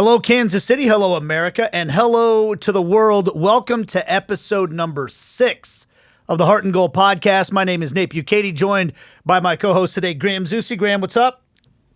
Hello, Kansas City. Hello, America. And hello to the world. Welcome to episode number 6 of the Heart and Goal podcast. My name is Nate Bukaty, joined by my co-host today, Graham Zusi. Graham, what's up?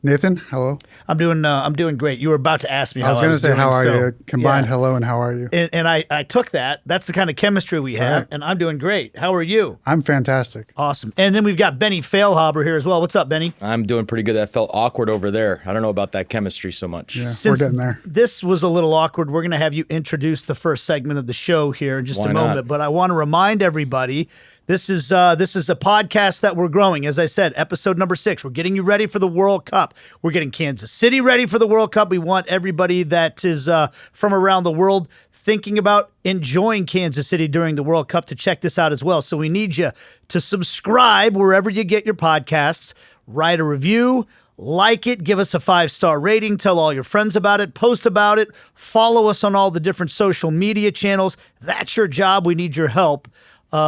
Nathan, hello. I'm doing great. You were about to ask me how I was going to say, doing, how are you? Combined hello and how are you? And I took that. That's the kind of chemistry we have, and I'm doing great. How are you? I'm fantastic. Awesome. And then we've got Benny Feilhaber here as well. What's up, Benny? I'm doing pretty good. That felt awkward over there. I don't know about that chemistry so much. Yeah, Since we're getting there. This was a little awkward, we're going to have you introduce the first segment of the show here in just Why a moment. not? But I want to remind everybody, this is a podcast that we're growing. As I said, episode number 6. We're getting you ready for the World Cup. We're getting Kansas City ready for the World Cup. We want everybody that is from around the world thinking about enjoying Kansas City during the World Cup to check this out as well. So we need you to subscribe wherever you get your podcasts, write a review, like it, give us a 5-star rating, tell all your friends about it, post about it, follow us on all the different social media channels. That's your job. We need your help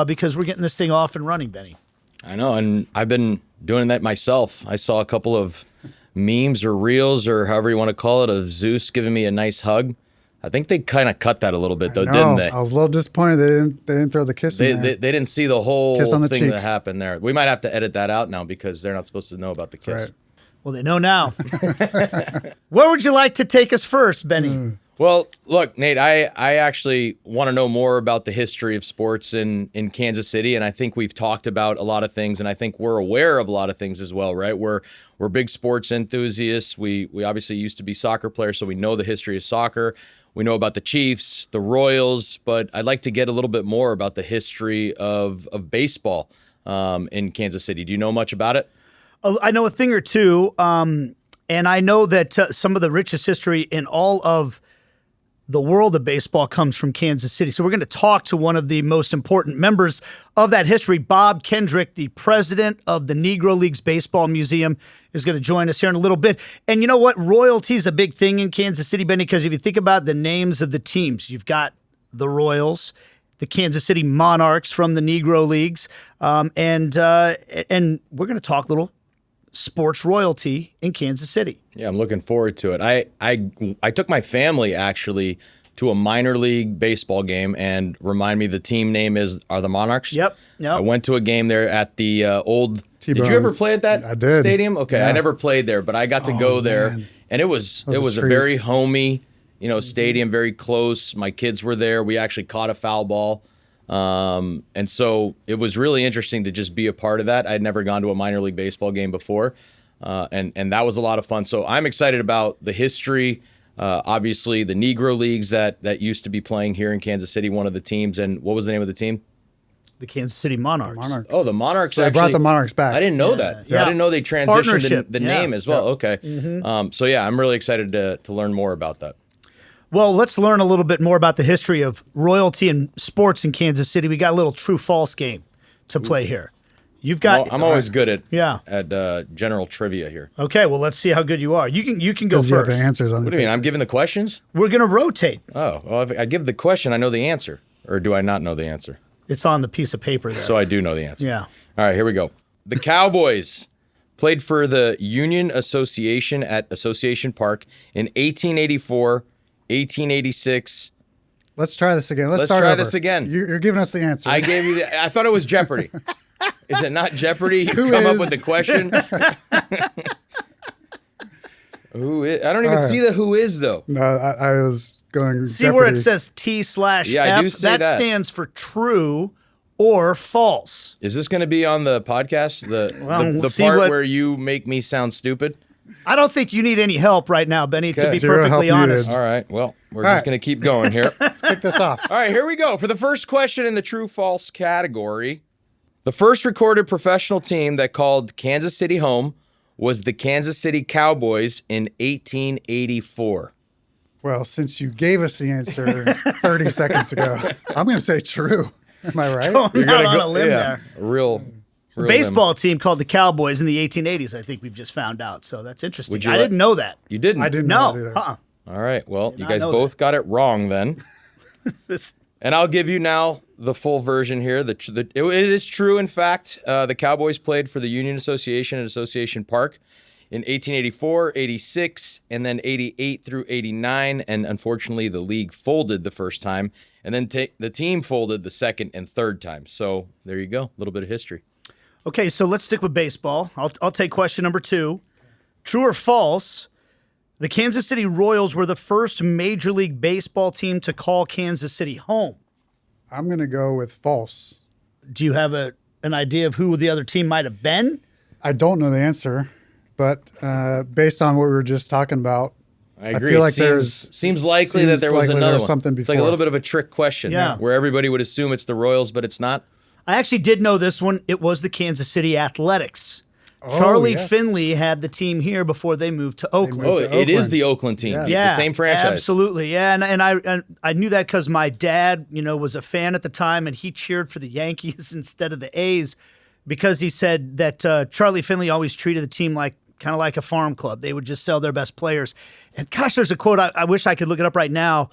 because we're getting this thing off and running, Benny. I know, and I've been doing that myself. I saw a couple of memes or reels or however you want to call it of Zeus giving me a nice hug. I think they kind of cut that a little bit, though, didn't they? I was a little disappointed they didn't throw the kiss in there. They didn't see the whole Kiss on the thing cheek. that happened there. We might have to edit that out now because they're not supposed to know about the kiss. Right. Well, they know now. Where would you like to take us first, Benny? Well, look, Nate, I actually want to know more about the history of sports in Kansas City, and I think we've talked about a lot of things, and I think we're aware of a lot of things as well, right? We're big sports enthusiasts. We obviously used to be soccer players, so we know the history of soccer. We know about the Chiefs, the Royals, but I'd like to get a little bit more about the history of baseball in Kansas City. Do you know much about it? I know a thing or two, and I know that some of the richest history in all of the world of baseball comes from Kansas City. So we're going to talk to one of the most important members of that history. Bob Kendrick, the president of the Negro Leagues Baseball Museum, is going to join us here in a little bit. And you know what? Royalty is a big thing in Kansas City, Benny, because if you think about the names of the teams, you've got the Royals, the Kansas City Monarchs from the Negro Leagues, and we're going to talk a little sports royalty in Kansas City. Yeah, I'm looking forward to it. I took my family actually to a minor league baseball game, and remind me the team name are the Monarchs. Yep. I went to a game there at the old. T-Bones. Did you ever play at that I did. stadium? Okay, Yeah. I never played there, but I got to go there, man. and it was a a treat. very homey, stadium, very close. My kids were there. We actually caught a foul ball. And so it was really interesting to just be a part of that. I'd never gone to a minor league baseball game before. And that was a lot of fun. So I'm excited about the history, obviously the Negro Leagues that used to be playing here in Kansas City, one of the teams. And what was the name of the team? The Kansas City Monarchs. Monarchs. Oh, the Monarchs. So they brought the Monarchs back. I didn't know that. Yeah. I didn't know they transitioned Partnership. the Yeah. name as well. Yeah. Okay. So yeah, I'm really excited to learn more about that. Well, let's learn a little bit more about the history of royalty and sports in Kansas City. We got a little true-false game to play here. You've got. I'm always good at Yeah. general trivia here. Okay. Well, let's see how good you are. You can go Because you have first. the answers on What do you mean? I'm giving the questions? We're gonna rotate. Oh, well, if I give the question, I know the answer. Or do I not know the answer? It's on the piece of paper there. So I do know the answer. Yeah. All right, here we go. The Cowboys played for the Union Association at Association Park in 1884, 1886. Let's try this again. Let's Let's start try over. this again. You're giving us the answer. I gave you I thought it was Jeopardy. Is it not Jeopardy? You Who come up is- with the question. Who is? I don't even All right. see the who is, though. No, I was going See where it Jeopardy. says T/F? Yeah, I do see that. stands for true or false. Is this going to be on the podcast? Well, we'll the see part what- where you make me sound stupid? I don't think you need any help right now, Benny, to Okay. be Zero help perfectly needed. honest. All right, well, we're All just right. going to keep going here. Let's kick this off. All right, here we go. For the first question in the true-false category, the first recorded professional team that called Kansas City home was the Kansas City Cowboys in 1884. Well, since you gave us the answer 30 seconds ago, I'm going to say true. Am I right? Going out on a limb yeah, there. real Baseball team called the Cowboys in the 1880s, I think we've just found out. So that's interesting. Would you I like- didn't know that. You didn't? I didn't know No. that either. All right, well, you not guys know both got it wrong then. This, And I'll give you now the full version here. It is true, in fact. The Cowboys played for the Union Association at Association Park in 1884, 86, and then 88 through 89. And unfortunately, the league folded the first time, and then the team folded the second and third time. So there you go, a little bit of history. Okay, so let's stick with baseball. I'll take question number 2. True or false? The Kansas City Royals were the first Major League Baseball team to call Kansas City home. I'm going to go with false. Do you have an idea of who the other team might have been? I don't know the answer, but based on what we were just talking about, I agree. feel like seems likely that there was another one. Something It's like a before. little bit of a trick question, Yeah. where everybody would assume it's the Royals, but it's not. I actually did know this one. It was the Kansas City Athletics. Oh, Charlie yes. Finley had the team here before they moved to Oakland. moved Oh, to it is Oakland. the Oakland team. Yeah. Yeah, The same franchise. absolutely. Yeah, and I knew that because my dad, was a fan at the time, and he cheered for the Yankees instead of the A's because he said that Charlie Finley always treated the team kind of like a farm club. They would just sell their best players. And gosh, there's a quote I wish I could look it up right now.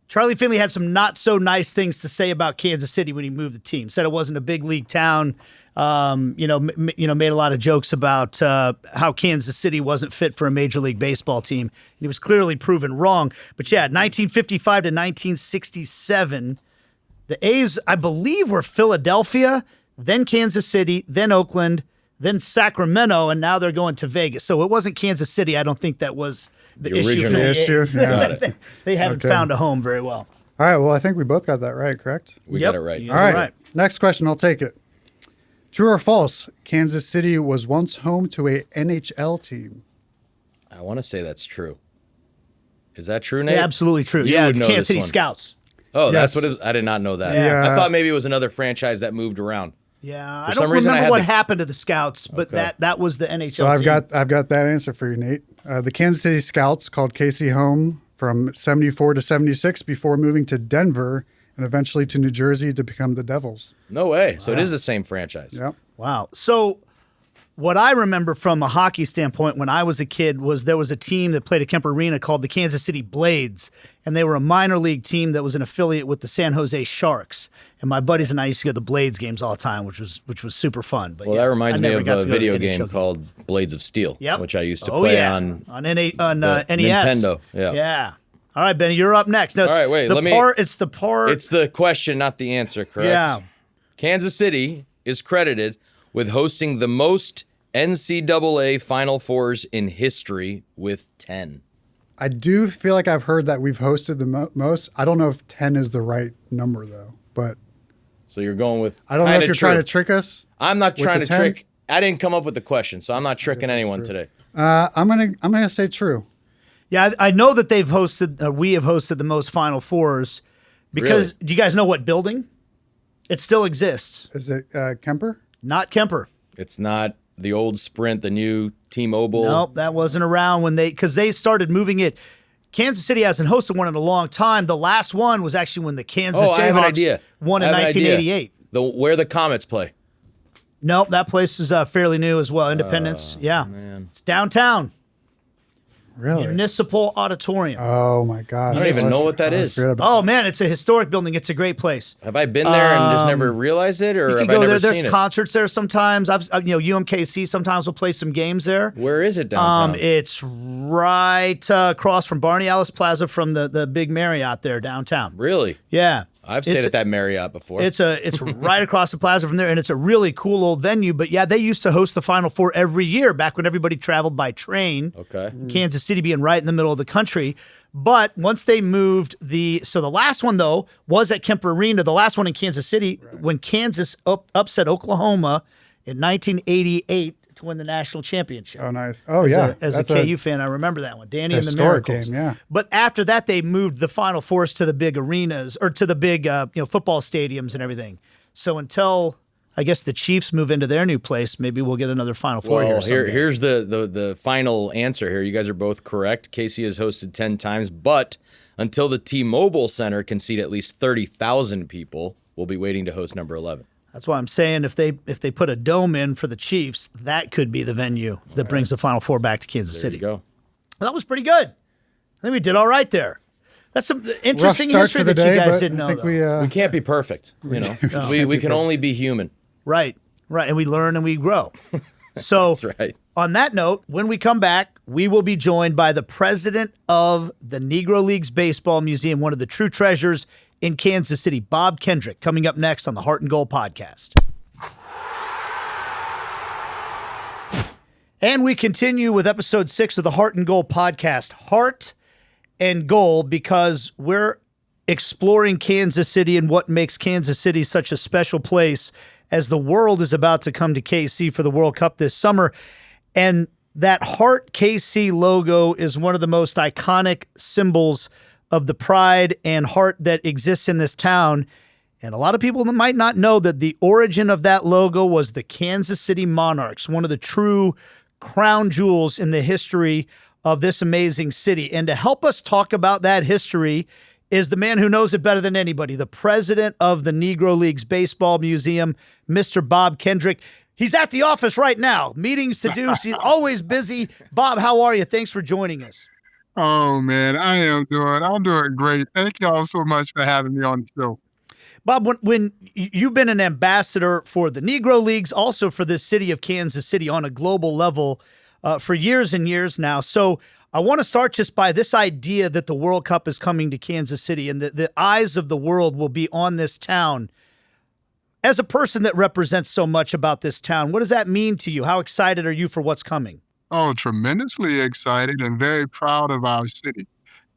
Charlie Finley had some not so nice things to say about Kansas City when he moved the team. Said it wasn't a big league town. Made a lot of jokes about how Kansas City wasn't fit for a Major League Baseball team. And he was clearly proven wrong. But yeah, 1955 to 1967, the A's, I believe, were Philadelphia, then Kansas City, then Oakland, then Sacramento, and now they're going to Vegas. So it wasn't Kansas City. I don't think that was the issue original for the issue. A's. Got it. They haven't Okay. found a home very well. All right, well, I think we both got that right, correct? We Yep. got it right. You All guys right. are right. Next question, I'll take it. True or false? Kansas City was once home to a NHL team. I want to say that's true. Is that true, Nate? Yeah, absolutely true. You Yeah, would the know Kansas this City one. Scouts. Oh, that's Yes. what it is. I did not know that. Yeah. I thought maybe it was another franchise that moved around. Yeah, For I some don't reason, I remember had what the- happened to the Scouts, but Okay. that was the NHL So I've team. got that answer for you, Nate. The Kansas City Scouts called Casey home from 74 to 76 before moving to Denver and eventually to New Jersey to become the Devils. No way. So it is the same franchise. Yep. Wow. So what I remember from a hockey standpoint when I was a kid was there was a team that played at Kemper Arena called the Kansas City Blades, and they were a minor league team that was an affiliate with the San Jose Sharks. And my buddies and I used to go to the Blades games all the time, which was super fun. But Well, yeah, that reminds I me never of got a to go to video the game NHL. called Blades of Steel, Yep. which I used to Oh, play yeah. on NES. Nintendo. Yeah. Yeah. All right, Benny, you're up next. No, it's All right, wait, the let me- part. It's the part. It's the question, not the answer, correct? Yeah. Kansas City is credited with hosting the most NCAA Final Fours in history with 10. I do feel like I've heard that we've hosted the most. I don't know if 10 is the right number, though. But So you're going with I don't know if kinda you're true. trying to trick us. I'm not with trying the to 10? trick. I didn't come up with the question, so I'm not tricking that's anyone true. today. I'm gonna say true. Yeah, I know that they've hosted. We have hosted the most Final Fours because do you guys know what building? It still exists. Is it Kemper? Not Kemper. It's not the old Sprint, the new T-Mobile. Nope, that wasn't around when because they started moving it. Kansas City hasn't hosted one in a long time. The last one was actually when the Kansas Oh, Jayhawks I have an idea. won in I have an idea. 1988. Where the Comets play. Nope, that place is fairly new as well. Independence, yeah, it's downtown. Really? Municipal Auditorium. Oh my God! I don't even know what that is. Oh man, it's a historic building. It's a great place. Have I been there and just never realized it, or You have can I go never there. seen There's it? concerts there sometimes. UMKC sometimes will play some games there. Where is it downtown? It's right across from Barney Alice Plaza from the big Marriott there downtown. Really? Yeah. I've stayed at that Marriott before. It's right across the plaza from there, and it's a really cool old venue. But yeah, they used to host the Final Four every year back when everybody traveled by train. Okay. Kansas City being right in the middle of the country. But once they moved the last one though was at Kemper Arena, the last one in Kansas City when Kansas upset Oklahoma in 1988 to win the national championship. Oh, nice. Oh, As yeah. as a That's KU fan, I remember that one. Danny and the historic Miracles. game, yeah. But after that, they moved the Final Fours to the big arenas or to the big football stadiums and everything. So until I guess the Chiefs move into their new place, maybe we'll get another Final Four Well, here someday. here's the final answer here. You guys are both correct. Casey has hosted 10 times, but until the T-Mobile Center can seat at least 30,000 people, we'll be waiting to host number 11. That's why I'm saying if they put a dome in for the Chiefs, that could be the venue that brings the Final Four back to Kansas There City. you go. That was pretty good. I think we did all right there. That's some interesting start history to the that you day, guys but didn't know. I think though. We can't be perfect, you know. we can only be human. Right, and we learn and we grow. So That's right. on that note, when we come back, we will be joined by the president of the Negro Leagues Baseball Museum, one of the true treasures in Kansas City, Bob Kendrick, coming up next on the Heart and Goal podcast. And we continue with episode 6 of the Heart and Goal podcast, Heart and Goal, because we're exploring Kansas City and what makes Kansas City such a special place as the world is about to come to KC for the World Cup this summer. And that Heart KC logo is one of the most iconic symbols of the pride and heart that exists in this town. And a lot of people might not know that the origin of that logo was the Kansas City Monarchs, one of the true crown jewels in the history of this amazing city. And to help us talk about that history is the man who knows it better than anybody, the president of the Negro Leagues Baseball Museum, Mr. Bob Kendrick. He's at the office right now, meetings to do. He's always busy. Bob, how are you? Thanks for joining us. Oh, man, I'm doing great. Thank y'all so much for having me on the show. Bob, when you've been an ambassador for the Negro Leagues, also for the city of Kansas City on a global level for years and years now. So I want to start just by this idea that the World Cup is coming to Kansas City and the eyes of the world will be on this town. As a person that represents so much about this town, what does that mean to you? How excited are you for what's coming? Oh, tremendously excited and very proud of our city.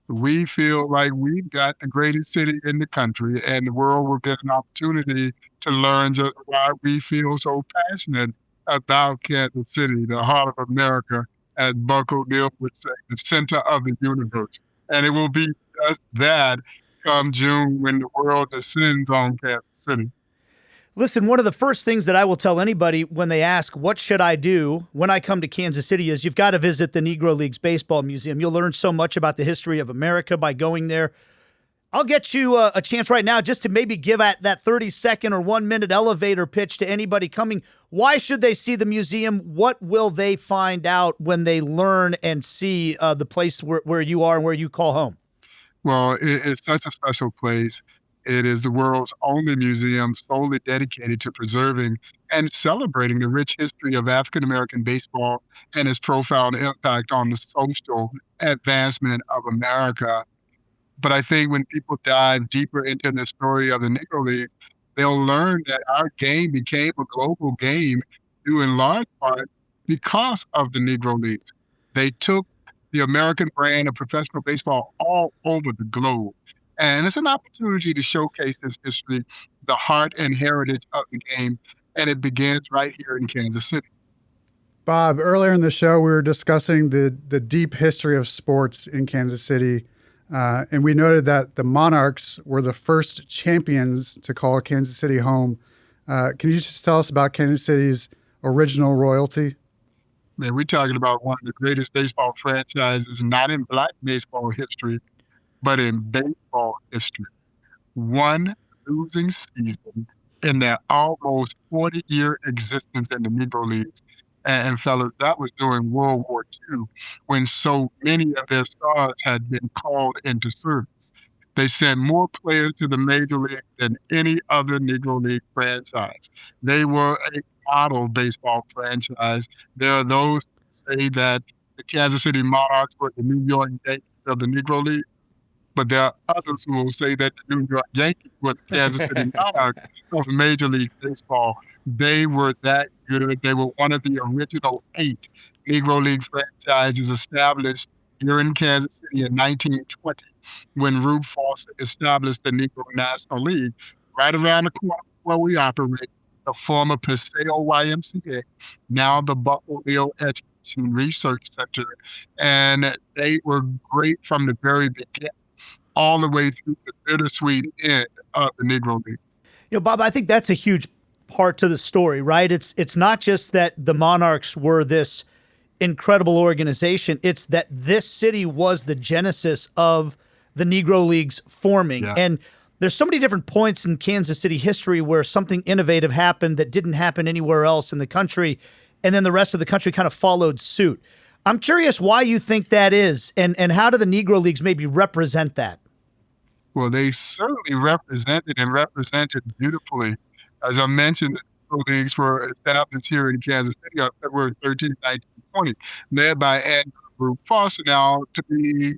We feel like we've got the greatest city in the country, and the world will get an opportunity to learn just why we feel so passionate about Kansas City, the heart of America, as Buck O'Neill would say, the center of the universe. And it will be just that come June when the world descends on Kansas City. Listen, one of the first things that I will tell anybody when they ask, what should I do when I come to Kansas City, is you've got to visit the Negro Leagues Baseball Museum. You'll learn so much about the history of America by going there. I'll get you a chance right now just to maybe give at that 30-second or 1-minute elevator pitch to anybody coming. Why should they see the museum? What will they find out when they learn and see the place where you are and where you call home? Well, it's such a special place. It is the world's only museum solely dedicated to preserving and celebrating the rich history of African American baseball and its profound impact on the social advancement of America. But I think when people dive deeper into the story of the Negro Leagues, they'll learn that our game became a global game due in large part because of the Negro Leagues. They took the American brand of professional baseball all over the globe. And it's an opportunity to showcase this history, the heart and heritage of the game, and it begins right here in Kansas City. Bob, earlier in the show, we were discussing the deep history of sports in Kansas City, and we noted that the Monarchs were the first champions to call Kansas City home. Can you just tell us about Kansas City's original royalty? Man, we're talking about one of the greatest baseball franchises, not in Black baseball history, but in baseball history. One losing season in their almost 40-year existence in the Negro Leagues. And fellas, that was during World War II, when so many of their stars had been called into service. They sent more players to the Major League than any other Negro League franchise. They were a model baseball franchise. There are those who say that the Kansas City Monarchs were the New York Yankees of the Negro League. But there are others who will say that the New York Yankees were the Kansas City Monarchs of Major League Baseball. They were that good. They were one of the original 8 Negro League franchises established here in Kansas City in 1920 when Rube Foster established the Negro National League. Right around the corner where we operate, the former Paseo YMCA, now the Buck O'Neill Education Research Center. And they were great from the very beginning, all the way through the bittersweet end of the Negro League. You know, Bob, I think that's a huge part to the story, right? It's not just that the Monarchs were this incredible organization. It's that this city was the genesis of the Negro Leagues forming. Yeah. And there's so many different points in Kansas City history where something innovative happened that didn't happen anywhere else in the country, and then the rest of the country kind of followed suit. I'm curious why you think that is, and how do the Negro Leagues maybe represent that? Well, they certainly represented beautifully. As I mentioned, Negro Leagues were established here in Kansas City on February 13, 1920, led by Andrew Foster. Now, to be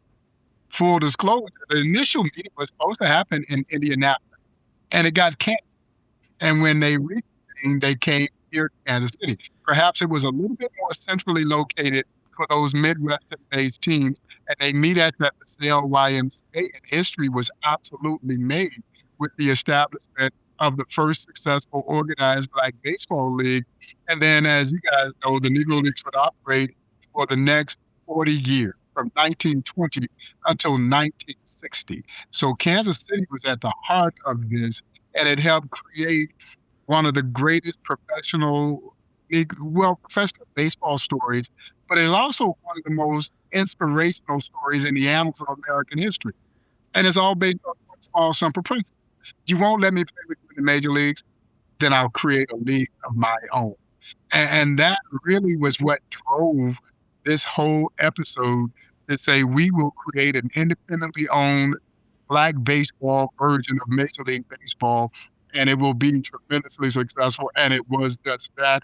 full disclosure, the initial meeting was supposed to happen in Indianapolis, and it got canceled. And when they reconvened, they came here to Kansas City. Perhaps it was a little bit more centrally located for those Midwestern-based teams, and they meet at the Sale YMCA, and history was absolutely made with the establishment of the first successful organized Black baseball league. And then, as you guys know, the Negro Leagues would operate for the next 40 years, from 1920 until 1960. So Kansas City was at the heart of this, and it helped create one of the greatest professional baseball stories, but it's also one of the most inspirational stories in the annals of American history. And it's all based on one small, simple principle. You won't let me play with you in the major leagues, then I'll create a league of my own. And that really was what drove this whole episode to say we will create an independently owned Black baseball version of Major League Baseball, and it will be tremendously successful. And it was just that.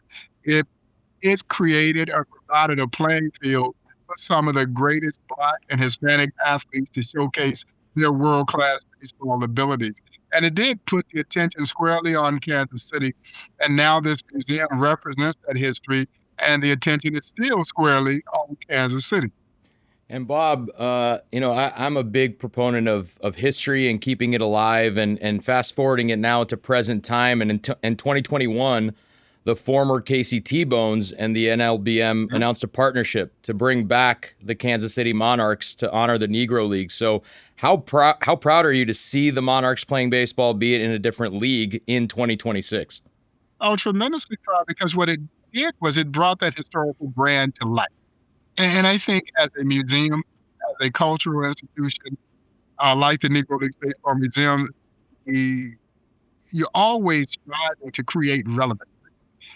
It created or provided a playing field for some of the greatest Black and Hispanic athletes to showcase their world-class baseball abilities. And it did put the attention squarely on Kansas City. And now this museum represents that history, and the attention is still squarely on Kansas City. And Bob, I'm a big proponent of history and keeping it alive and fast forwarding it now to present time. And in 2021, the former KC T-Bones and the NLBM announced a partnership to bring back the Kansas City Monarchs to honor the Negro Leagues. So how proud are you to see the Monarchs playing baseball, be it in a different league, in 2026? Oh, tremendously proud, because what it did was it brought that historical brand to life. And I think as a museum, as a cultural institution, like the Negro Leagues Baseball Museum, you're always striving to create relevance.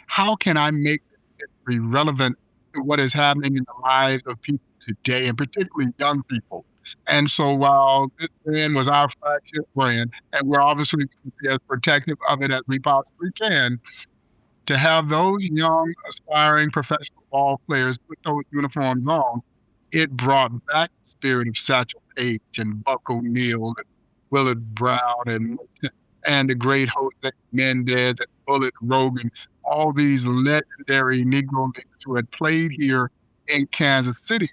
How can I make history relevant to what is happening in the lives of people today, and particularly young people? And so while this brand was our flagship brand, and we're obviously as protective of it as we possibly can, to have those young, aspiring professional ball players put those uniforms on, it brought back the spirit of Satchel Paige and Buck O'Neill and Willard Brown and the great Jose Mendez and Bullet Rogan, all these legendary Negro Leaguers who had played here in Kansas City.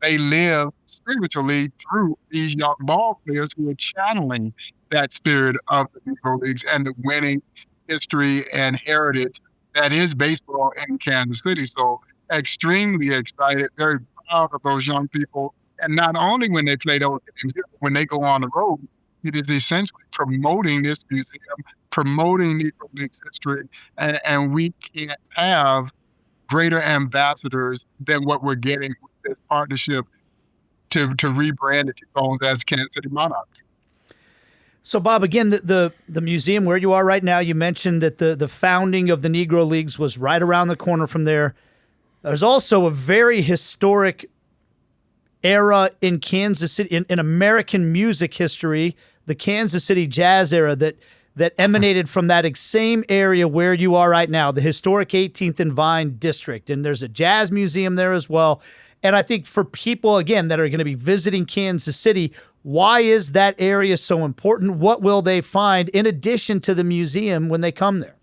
They live spiritually through these young ball players who are channeling that spirit of the Negro Leagues and the winning history and heritage that is baseball in Kansas City. So extremely excited, very proud of those young people. And not only when they play those games, when they go on the road, it is essentially promoting this museum, promoting Negro Leagues history, and we can't have greater ambassadors than what we're getting with this partnership to rebrand the T-Bones as Kansas City Monarchs. So, Bob, again, the museum where you are right now, you mentioned that the founding of the Negro Leagues was right around the corner from there. There's also a very historic era in Kansas City, in American music history, the Kansas City jazz era that emanated from that same area where you are right now, the historic 18th and Vine district. And there's a jazz museum there as well. And I think for people, again, that are going to be visiting Kansas City, why is that area so important? What will they find in addition to the museum when they come there?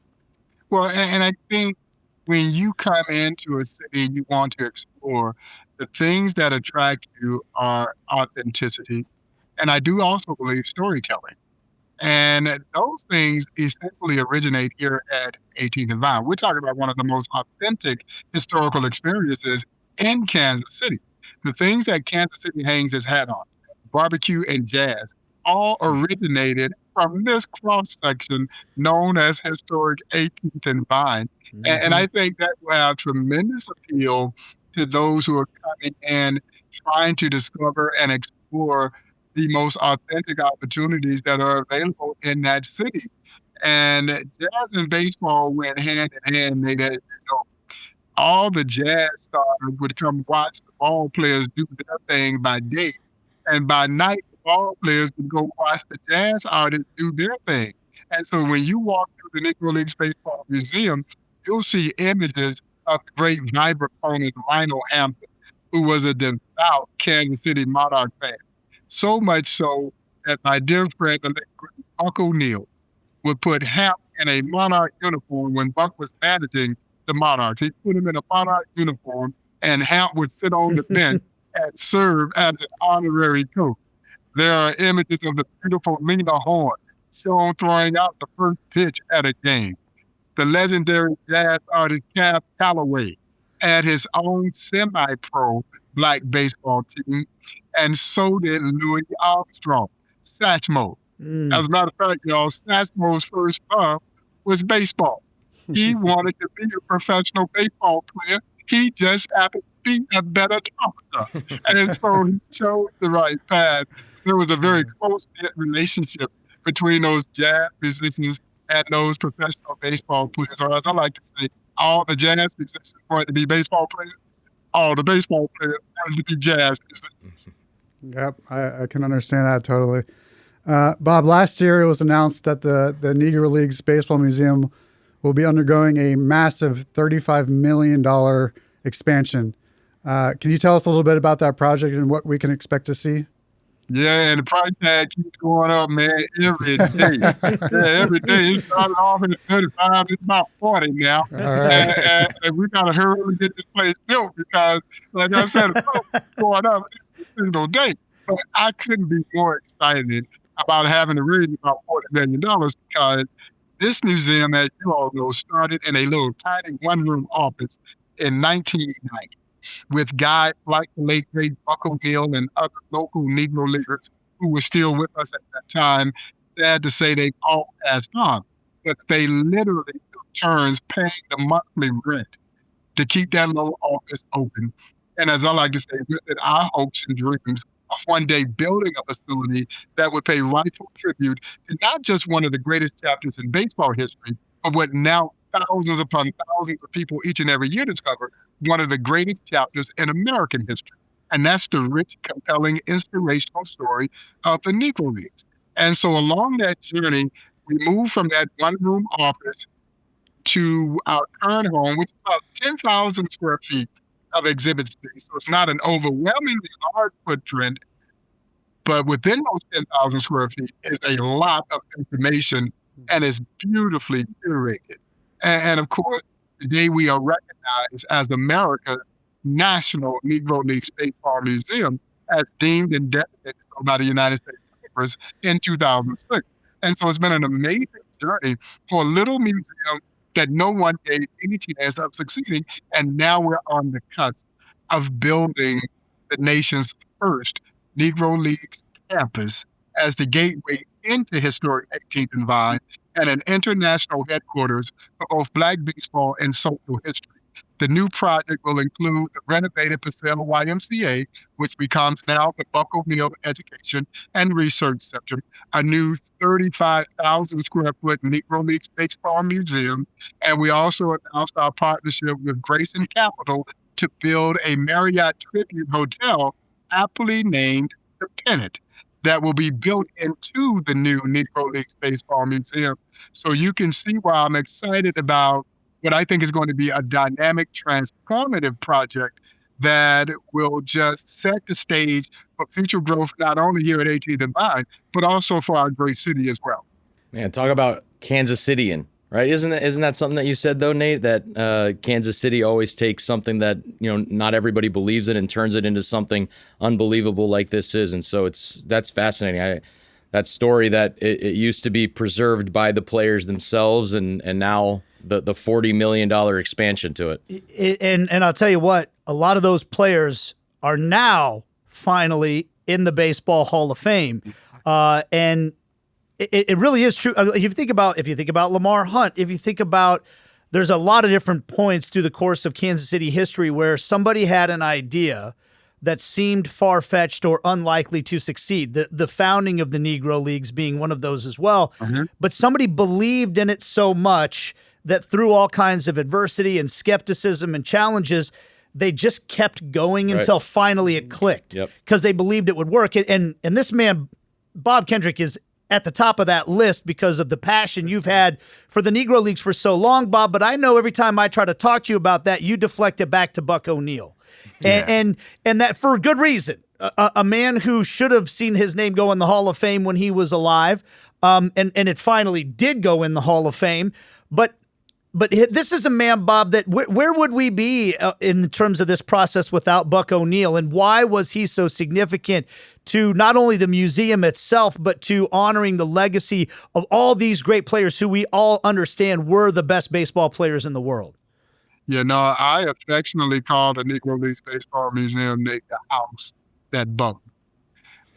Well, and I think when you come into a city and you want to explore, the things that attract you are authenticity. And I do also believe storytelling. And those things essentially originate here at 18th and Vine. We're talking about one of the most authentic historical experiences in Kansas City. The things that Kansas City hangs its hat on, barbecue and jazz, all originated from this cross-section known as historic 18th and Vine. Mm-hmm. And I think that will have tremendous appeal to those who are coming in, trying to discover and explore the most authentic opportunities that are available in that city. And jazz and baseball went hand in hand. All the jazz stars would come watch the ball players do their thing by day. And by night, the ball players would go watch the jazz artists do their thing. And so when you walk through the Negro Leagues Baseball Museum, you'll see images of the great vibraphonist Lionel Hampton, who was a devout Kansas City Monarch fan. So much so that my dear friend, the late Buck O'Neill, would put Hamp in a Monarch uniform when Buck was managing the Monarchs. He'd put him in a Monarch uniform, and Hamp would sit on the bench and serve as an honorary coach. There are images of the beautiful Lena Horne shown throwing out the first pitch at a game. The legendary jazz artist Cab Calloway had his own semi-pro black baseball team, and so did Louis Armstrong, Satchmo. As a matter of fact, y'all, Satchmo's first love was baseball. He wanted to be a professional baseball player. He just happened to be a better talker. And so he chose the right path. There was a very close-knit relationship between those jazz musicians and those professional baseball players. Or as I like to say, all the jazz musicians wanted to be baseball players. All the baseball players wanted to be jazz musicians. Yep, I can understand that totally. Bob, last year it was announced that the Negro Leagues Baseball Museum will be undergoing a massive $35 million expansion. Can you tell us a little bit about that project and what we can expect to see? Yeah, and the price tag keeps going up, man, every day. Every day. It started off at 35, it's about 40 now. All right. And we got to hurry and get this place built because, like I said, the price is going up every single day. But I couldn't be more excited about having to raise about $40 million because this museum, as you all know, started in a little tiny one-room office in 1990. With guys like the late great Buck O'Neill and other local Negro Leaguers who were still with us at that time. Sad to say they all passed on, but they literally took turns paying the monthly rent to keep that little office open. And as I like to say, with it, our hopes and dreams of one day building a facility that would pay rightful tribute to not just one of the greatest chapters in baseball history, but what now thousands upon thousands of people each and every year discover one of the greatest chapters in American history. And that's the rich, compelling, inspirational story of the Negro Leagues. And so along that journey, we moved from that one-room office to our current home, which is about 10,000 square feet of exhibit space. So it's not an overwhelmingly large footprint, but within those 10,000 square feet is a lot of information and is beautifully curated. And of course, today we are recognized as America's National Negro Leagues Baseball Museum as deemed and designated by the United States Congress in 2006. And so it's been an amazing journey for a little museum that no one gave any chance of succeeding. And now we're on the cusp of building the nation's first Negro Leagues campus as the gateway into historic 18th and Vine and an international headquarters for both Black baseball and social history. The new project will include the renovated Purcell YMCA, which becomes now the Buck O'Neill Education and Research Center, a new 35,000 square foot Negro Leagues Baseball Museum, and we also announced our partnership with Grayson Capital to build a Marriott Tribute Hotel aptly named the Pennant that will be built into the new Negro Leagues Baseball Museum. So you can see why I'm excited about what I think is going to be a dynamic, transformative project that will just set the stage for future growth, not only here at 18th and Vine, but also for our great city as well. Man, talk about Kansas Cityan, right? Isn't that something that you said though, Nate? That Kansas City always takes something that not everybody believes in and turns it into something unbelievable like this is, and so that's fascinating. That story that it used to be preserved by the players themselves, and now the $40 million expansion to it. And I'll tell you what, a lot of those players are now finally in the Baseball Hall of Fame, and it really is true. If you think about Lamar Hunt, if you think about, there's a lot of different points through the course of Kansas City history where somebody had an idea that seemed far-fetched or unlikely to succeed. The founding of the Negro Leagues being one of those as well. Mm-hmm. But somebody believed in it so much that through all kinds of adversity and skepticism and challenges, they just kept going until finally it clicked because they believed it would work. And this man, Bob Kendrick, is at the top of that list because of the passion you've had for the Negro Leagues for so long, Bob. But I know every time I try to talk to you about that, you deflect it back to Buck O'Neil, and that for good reason. A man who should have seen his name go in the Hall of Fame when he was alive, and it finally did go in the Hall of Fame. But this is a man, Bob, that where would we be in terms of this process without Buck O'Neil? And why was he so significant to not only the museum itself, but to honoring the legacy of all these great players who we all understand were the best baseball players in the world? Yeah, no, I affectionately call the Negro Leagues Baseball Museum, Nate, the house that Buck.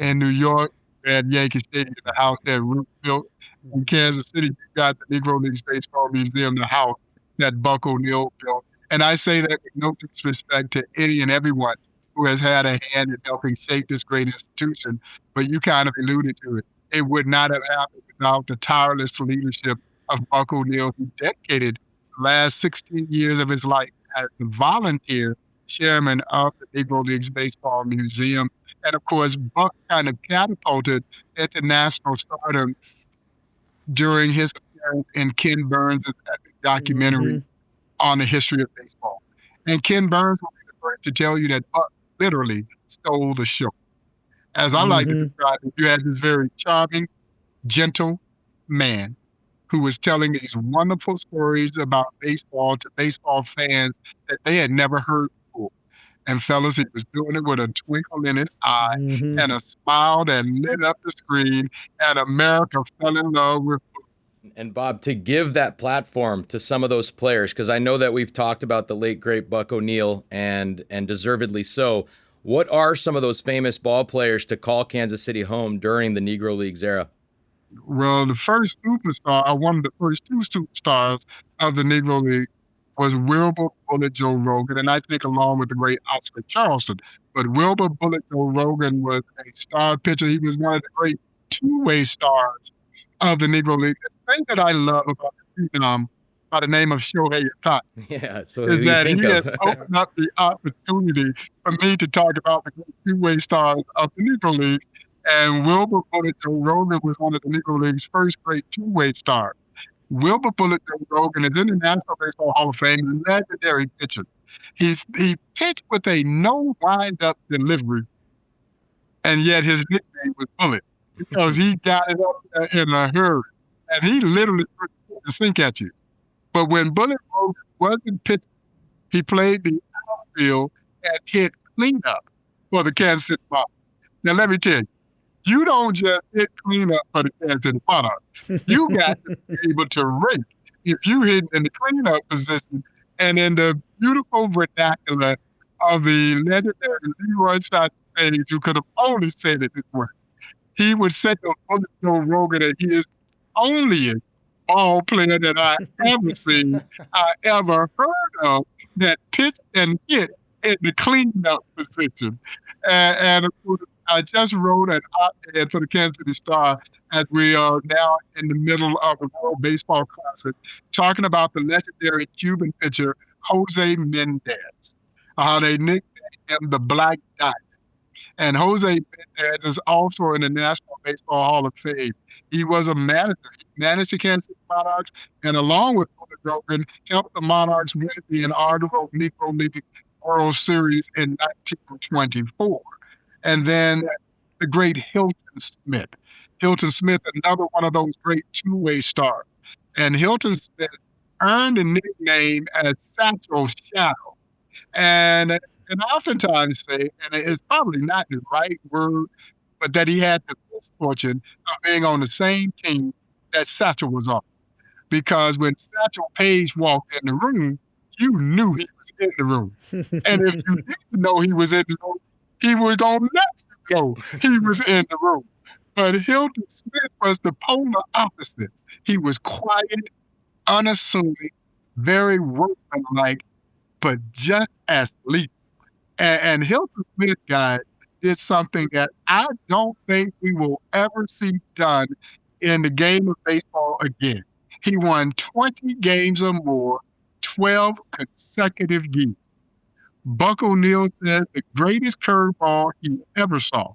In New York, at Yankee Stadium, the house that Root built. In Kansas City, you got the Negro Leagues Baseball Museum, the house that Buck O'Neil built. And I say that with no disrespect to any and everyone who has had a hand in helping shape this great institution, but you kind of alluded to it. It would not have happened without the tireless leadership of Buck O'Neil, who dedicated the last 16 years of his life as the volunteer chairman of the Negro Leagues Baseball Museum. And of course, Buck kind of catapulted into national stardom during his appearance in Ken Burns' epic documentary on the history of baseball. And Ken Burns will be the first to tell you that Buck literally stole the show. As I like to describe it, you had this very charming, gentle man who was telling these wonderful stories about baseball to baseball fans that they had never heard before. And fellas, he was doing it with a twinkle in his eye and a smile that lit up the screen, and America fell in love with. And Bob, to give that platform to some of those players, because I know that we've talked about the late, great Buck O'Neil, and deservedly so. What are some of those famous ball players to call Kansas City home during the Negro Leagues era? Well, the first superstar, one of the first two superstars of the Negro League, was Wilbur Bullet Joe Rogan, and I think along with the great Oscar Charleston. But Wilbur Bullet Joe Rogan was a star pitcher. He was one of the great two-way stars of the Negro League. The thing that I love about the by the name of Shohei Ohtani is that he has opened up the opportunity for me to talk about the great two-way stars of the Negro League. And Wilbur Bullet Joe Rogan was one of the Negro League's first great two-way stars. Wilbur Bullet Joe Rogan is in the National Baseball Hall of Fame, a legendary pitcher. He pitched with a no wind-up delivery, and yet his nickname was Bullet because he got it up in a hurry, and he literally put the sink at you. But when Bullet Rogan wasn't pitching, he played the outfield and hit cleanup for the Kansas City Monarchs. Now, let me tell you, you don't just hit cleanup for the Kansas City Monarchs. You got to be able to rake if you hit in the cleanup position. And in the beautiful vernacular of the legendary Leroy Sage, who could have only said it this way, he would say to Bullet Joe Rogan that he is the onlyest ball player that I ever seen, I ever heard of, that pitched and hit in the cleanup position. And of course, I just wrote an op-ed for the Kansas City Star as we are now in the middle of the World Baseball Classic, talking about the legendary Cuban pitcher, Jose Mendez. They nicknamed him the Black Diamond. And Jose Mendez is also in the National Baseball Hall of Fame. He was a manager. He managed the Kansas City Monarchs, and along with Bullet Rogan, helped the Monarchs win the inaugural Negro League World Series in 1924. And then the great Hilton Smith. Hilton Smith, another one of those great two-way stars. And Hilton Smith earned a nickname as Satchel Shadow. And I oftentimes say, and it's probably not the right word, but that he had the misfortune of being on the same team that Satchel was on. Because when Satchel Paige walked in the room, you knew he was in the room. And if you didn't know he was in the room, he was going to let you go. He was in the room. But Hilton Smith was the polar opposite. He was quiet, unassuming, very workmanlike, but just as lethal. And Hilton Smith, guys, did something that I don't think we will ever see done in the game of baseball again. He won 20 games or more, 12 consecutive years. Buck O'Neil says the greatest curveball he ever saw.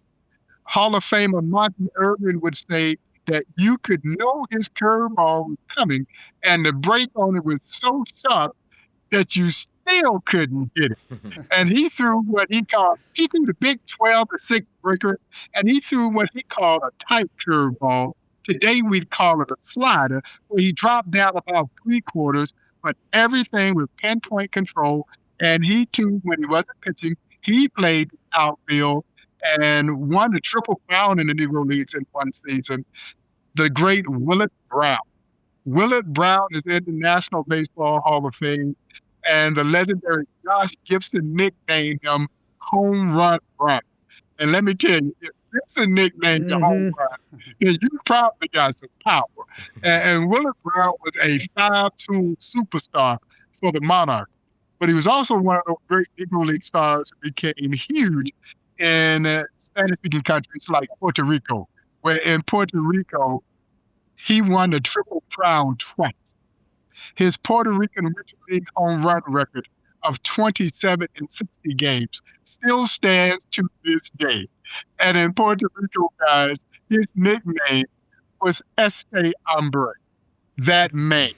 Hall of Famer Monty Irvin would say that you could know his curveball was coming, and the break on it was so sharp that you still couldn't hit it. And he threw he threw the big 12 to 6 breaker, and he threw what he called a tight curveball. Today we'd call it a slider, where he dropped down about 3/4, but everything with pinpoint control. And he too, when he wasn't pitching, he played outfield and won the Triple Crown in the Negro Leagues in one season. The great Willard Brown. Willard Brown is in the National Baseball Hall of Fame, and the legendary Josh Gibson nicknamed him Home Run Brown. And let me tell you, if Gibson nicknamed you Home Run, then you probably got some power. And Willard Brown was a 5-tool superstar for the Monarchs. But he was also one of those great Negro League stars who became huge in Spanish-speaking countries like Puerto Rico, where in Puerto Rico, he won the Triple Crown twice. His Puerto Rican Major League home run record of 27 in 60 games still stands to this day. And in Puerto Rico, guys, his nickname was Este Hombre, that man.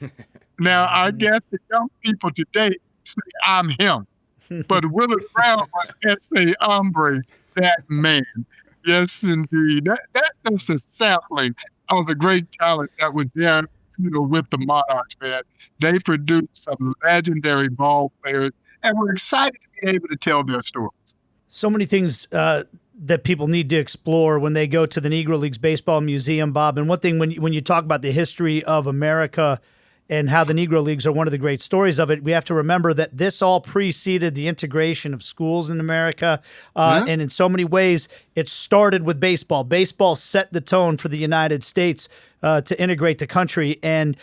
Now, I guess the young people today say I'm him, but Willard Brown was Este Hombre, that man. Yes, indeed. That's just a sampling of the great talent that was there, with the Monarchs, man. They produced some legendary ball players, and we're excited to be able to tell their stories. So many things that people need to explore when they go to the Negro Leagues Baseball Museum, Bob. And one thing, when you talk about the history of America and how the Negro Leagues are one of the great stories of it, we have to remember that this all preceded the integration of schools in America. And in so many ways, it started with baseball. Baseball set the tone for the United States to integrate the country. And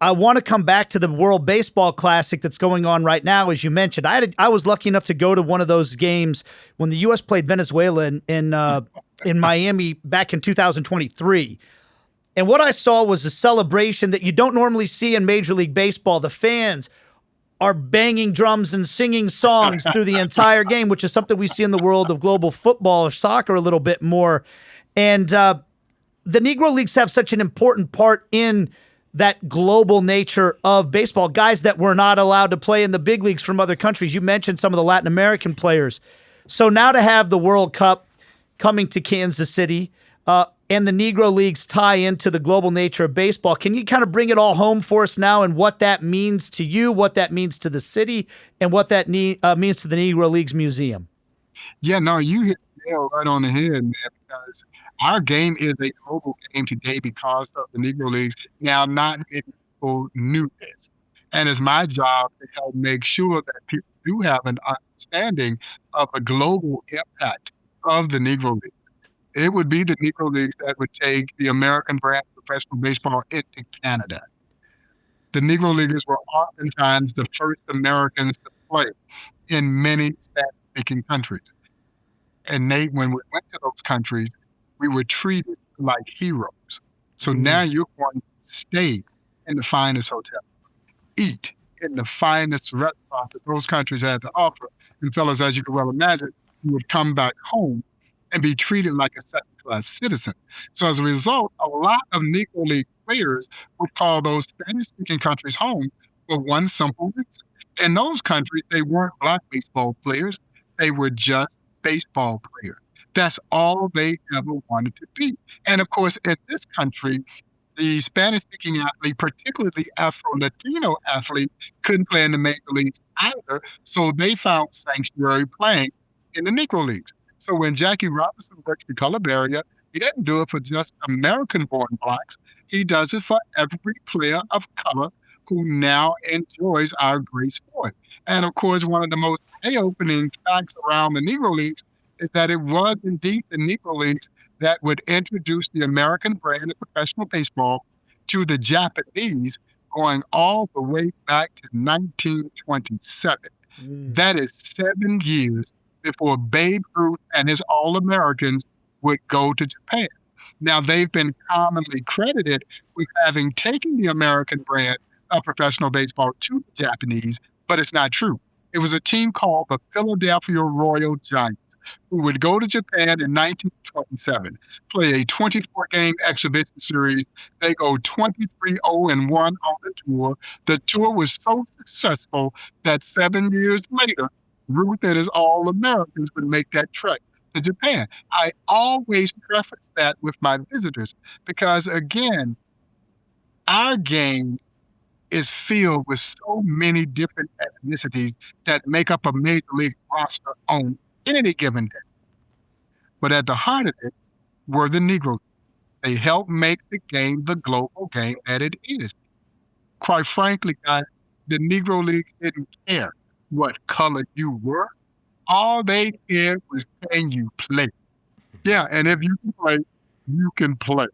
I want to come back to the World Baseball Classic that's going on right now, as you mentioned. I was lucky enough to go to one of those games when the U.S. played Venezuela in Miami back in 2023. And what I saw was a celebration that you don't normally see in Major League Baseball. The fans are banging drums and singing songs through the entire game, which is something we see in the world of global football or soccer a little bit more. And the Negro Leagues have such an important part in that global nature of baseball. Guys that were not allowed to play in the big leagues from other countries. You mentioned some of the Latin American players. So now to have the World Cup coming to Kansas City, and the Negro Leagues tie into the global nature of baseball. Can you kind of bring it all home for us now and what that means to you, what that means to the city, and what that means to the Negro Leagues Museum? Yeah, no, you hit the nail right on the head, man, because our game is a global game today because of the Negro Leagues. Now, not many people knew this. And it's my job to help make sure that people do have an understanding of the global impact of the Negro Leagues. It would be the Negro Leagues that would take the American brand of professional baseball into Canada. The Negro Leaguers were oftentimes the first Americans to play in many Spanish-speaking countries. And when we went to those countries, we were treated like heroes. So now you're going to stay in the finest hotel, eat in the finest restaurant that those countries had to offer. And fellas, as you can well imagine, you would come back home and be treated like a second-class citizen. So as a result, a lot of Negro League players would call those Spanish-speaking countries home for one simple reason. In those countries, they weren't black baseball players. They were just baseball players. That's all they ever wanted to be. And of course, in this country, the Spanish-speaking athlete, particularly Afro-Latino athlete, couldn't play in the major leagues either, so they found sanctuary playing in the Negro Leagues. So when Jackie Robinson works the color barrier, he doesn't do it for just American-born blacks. He does it for every player of color who now enjoys our great sport. And of course, one of the most eye-opening facts around the Negro Leagues is that it was indeed the Negro Leagues that would introduce the American brand of professional baseball to the Japanese, going all the way back to 1927. That is 7 years before Babe Ruth and his All-Americans would go to Japan. Now, they've been commonly credited with having taken the American brand of professional baseball to the Japanese, but it's not true. It was a team called the Philadelphia Royal Giants who would go to Japan in 1927, play a 24-game exhibition series. They go 23-0-1 on the tour. The tour was so successful that 7 years later, Ruth and his All-Americans would make that trek to Japan. I always preface that with my visitors because, again, our game is filled with so many different ethnicities that make up a major league roster on any given day. But at the heart of it were the Negro Leagues. They helped make the game the global game that it is. Quite frankly, guys, the Negro Leagues didn't care what color you were. All they cared was, can you play? Yeah, and if you can play, you can play.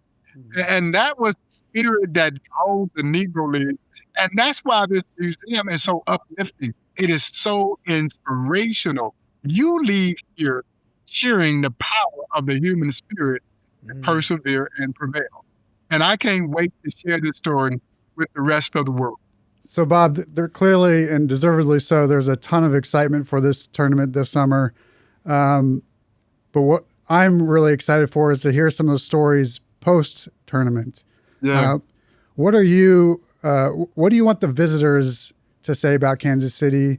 And that was the spirit that drove the Negro Leagues. And that's why this museum is so uplifting. It is so inspirational. You leave here cheering the power of the human spirit to persevere and prevail. And I can't wait to share this story with the rest of the world. So, Bob, there clearly and deservedly so, there's a ton of excitement for this tournament this summer. But what I'm really excited for is to hear some of the stories post-tournament. Yeah. What do you want the visitors to say about Kansas City?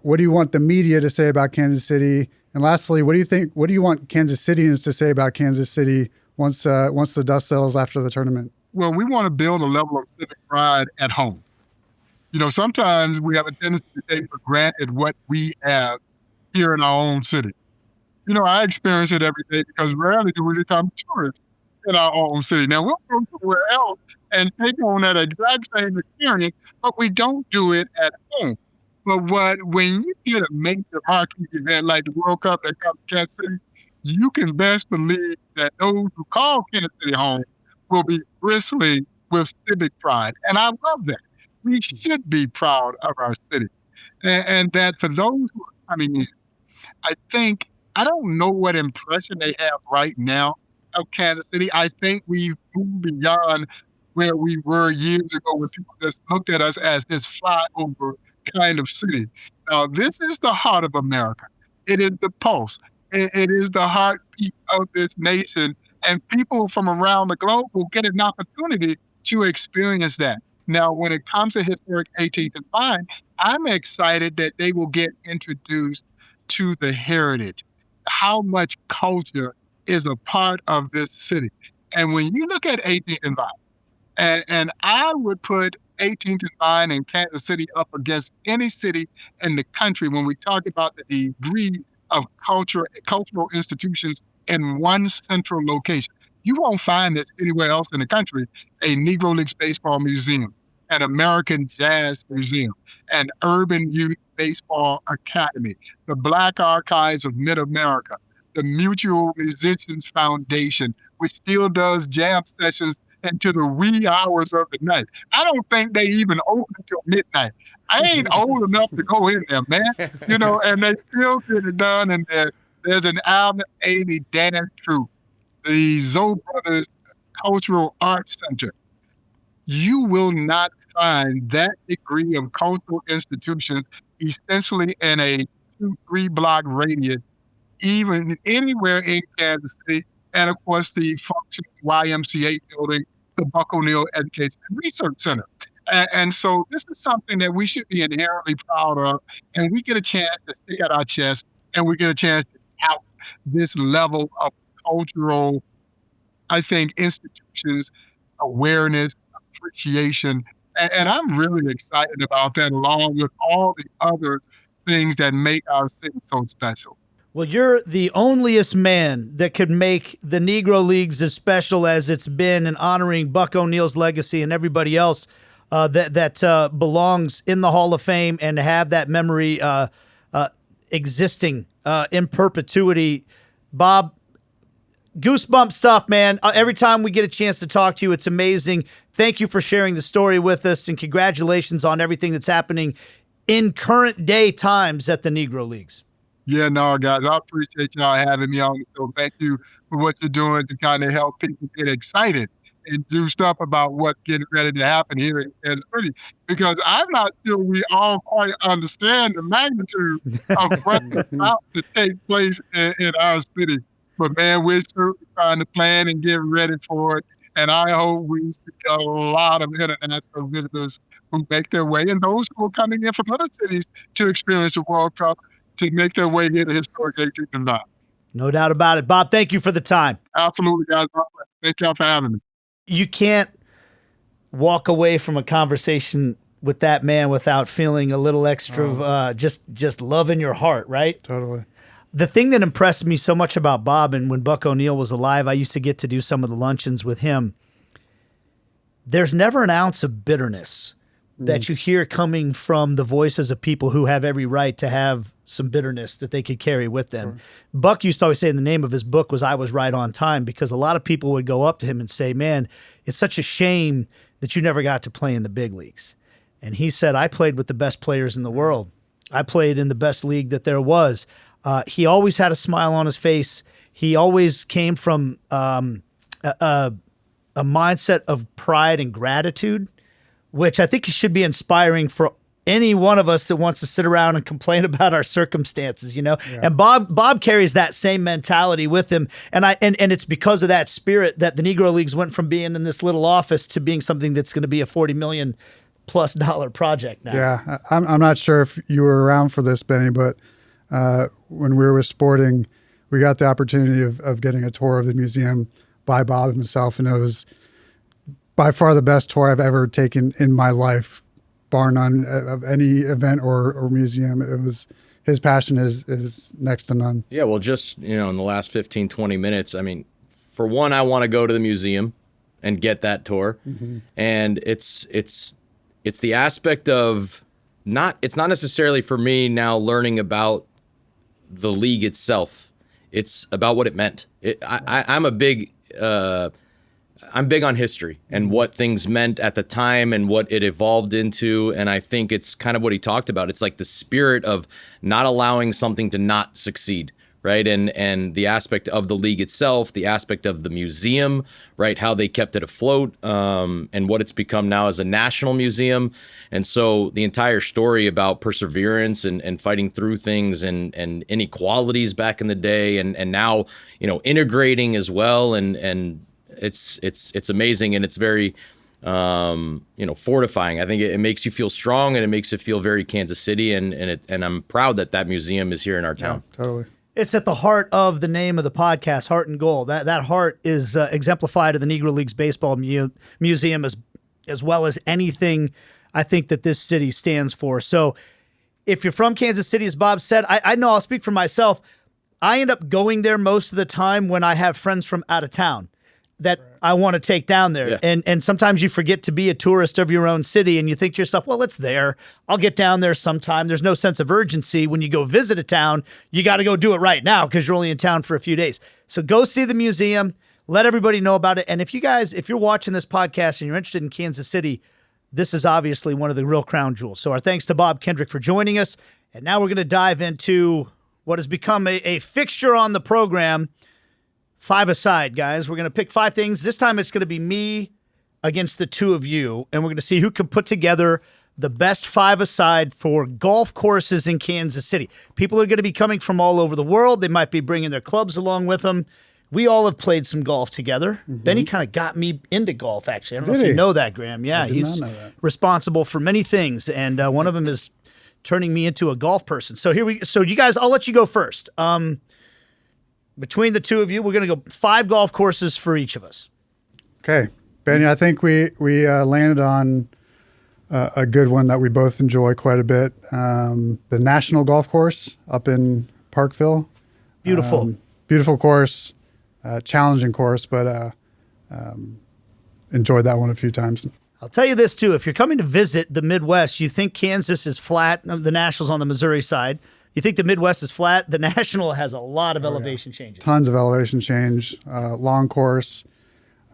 What do you want the media to say about Kansas City? And lastly, what do you want Kansas Cityans to say about Kansas City once the dust settles after the tournament? Well, we want to build a level of civic pride at home. You know, sometimes we have a tendency to take for granted what we have here in our own city. You know, I experience it every day because rarely do we become tourists in our own city. Now, we'll go somewhere else and take on that exact same experience, but we don't do it at home. But when you get a major hockey event like the World Cup that comes to Kansas City, you can best believe that those who call Kansas City home will be bristling with civic pride. And I love that. We should be proud of our city. And that for those who are coming in, I don't know what impression they have right now of Kansas City. I think we've moved beyond where we were years ago when people just looked at us as this flyover kind of city. Now, this is the heart of America. It is the pulse. It is the heartbeat of this nation. And people from around the globe will get an opportunity to experience that. Now, when it comes to historic 18th and Vine, I'm excited that they will get introduced to the heritage, how much culture is a part of this city. And when you look at 18th and Vine, and I would put 18th and Vine and Kansas City up against any city in the country when we talk about the degree of cultural institutions in one central location. You won't find this anywhere else in the country. A Negro Leagues Baseball Museum, an American Jazz Museum, an Urban Youth Baseball Academy, the Black Archives of Mid-America, the Mutual Musicians Foundation, which still does jam sessions into the wee hours of the night. I don't think they even open until midnight. I ain't old enough to go in there, man. You know, and they still get it done. And there's an Alvin Ailey dance troupe, the Zoe Brothers Cultural Arts Center. You will not find that degree of cultural institutions essentially in a 2-3 block radius, even anywhere in Kansas City. And of course, the functional YMCA building, the Buck O'Neill Education and Research Center. And so this is something that we should be inherently proud of. And we get a chance to stick at our chest and we get a chance to tout this level of cultural, I think, institutions, awareness, appreciation. And I'm really excited about that, along with all the other things that make our city so special. Well, you're the onlyest man that could make the Negro Leagues as special as it's been in honoring Buck O'Neill's legacy and everybody else that belongs in the Hall of Fame, and to have that memory existing in perpetuity. Bob, goosebump stuff, man. Every time we get a chance to talk to you, it's amazing. Thank you for sharing the story with us, and congratulations on everything that's happening in current day times at the Negro Leagues. Yeah, no, guys, I appreciate y'all having me on the show. Thank you for what you're doing to kind of help people get excited juiced up about what's getting ready to happen here in Kansas City, because I'm not sure we all quite understand the magnitude of what's about to take place in our city. But man, we're certainly trying to plan and get ready for it. And I hope we see a lot of international visitors who make their way, and those who are coming in from other cities to experience the World Cup, to make their way here to historic 1809. No doubt about it. Bob, thank you for the time. Absolutely, guys. Thank y'all for having me. You can't walk away from a conversation with that man without feeling a little extra, just love in your heart, right? Totally. The thing that impressed me so much about Bob, and when Buck O'Neill was alive, I used to get to do some of the luncheons with him. There's never an ounce of bitterness that you hear coming from the voices of people who have every right to have some bitterness that they could carry with them. Sure. Buck used to always say the name of his book was I Was Right on Time, because a lot of people would go up to him and say, man, it's such a shame that you never got to play in the big leagues. And he said, I played with the best players in the world. I played in the best league that there was. He always had a smile on his face. He always came from a mindset of pride and gratitude, which I think should be inspiring for any one of us that wants to sit around and complain about our circumstances, you know. Yeah. And Bob carries that same mentality with him, and it's because of that spirit that the Negro Leagues went from being in this little office to being something that's going to be a $40 million+ project now. Yeah, I'm not sure if you were around for this, Benny, but when we were with Sporting, we got the opportunity of getting a tour of the museum by Bob himself, and it was by far the best tour I've ever taken in my life, bar none, of any event or museum. It was, his passion is next to none. Yeah, well, just, in the last 15, 20 minutes, I mean, for one, I want to go to the museum and get that tour. Mm-hmm. And it's the aspect of it's not necessarily for me now learning about the league itself. It's about what it meant. I'm big on history and what things meant at the time and what it evolved into. And I think it's kind of what he talked about. It's like the spirit of not allowing something to not succeed, right? And the aspect of the league itself, the aspect of the museum, right? How they kept it afloat, and what it's become now as a national museum. And so the entire story about perseverance and fighting through things and inequalities back in the day and now, integrating as well. And it's amazing, and it's very fortifying. I think it makes you feel strong, and it makes it feel very Kansas City, and I'm proud that museum is here in our town. Yeah, totally. It's at the heart of the name of the podcast, Heart and Goal. That heart is exemplified in the Negro Leagues Baseball Museum as well as anything I think that this city stands for. So if you're from Kansas City, as Bob said, I know I'll speak for myself. I end up going there most of the time when I have friends from out of town that I want to take down there. Yeah. And sometimes you forget to be a tourist of your own city, and you think to yourself, well, it's there. I'll get down there sometime. There's no sense of urgency. When you go visit a town, you got to go do it right now because you're only in town for a few days. So go see the museum. Let everybody know about it. And if you're watching this podcast and you're interested in Kansas City, this is obviously one of the real crown jewels. So our thanks to Bob Kendrick for joining us. And now we're going to dive into what has become a fixture on the program. 5-a-side, guys. We're going to pick 5 things. This time it's going to be me against the two of you, and we're going to see who can put together the best 5-a-side for golf courses in Kansas City. People are going to be coming from all over the world. They might be bringing their clubs along with them. We all have played some golf together. Mm-hmm. Benny kind of got me into golf, actually. I don't know if you know that, Graham. Yeah, he's responsible for many things, and one of them is turning me into a golf person. So you guys, I'll let you go first. Between the two of you, we're going to go 5 golf courses for each of us. Okay. Benny, I think we landed on a good one that we both enjoy quite a bit. The National Golf Course up in Parkville. Beautiful. Beautiful course, challenging course, but enjoyed that one a few times. I'll tell you this, too. If you're coming to visit the Midwest, you think Kansas is flat, the National's on the Missouri side. You think the Midwest is flat? The National has a lot of elevation changes. Tons of elevation change, long course,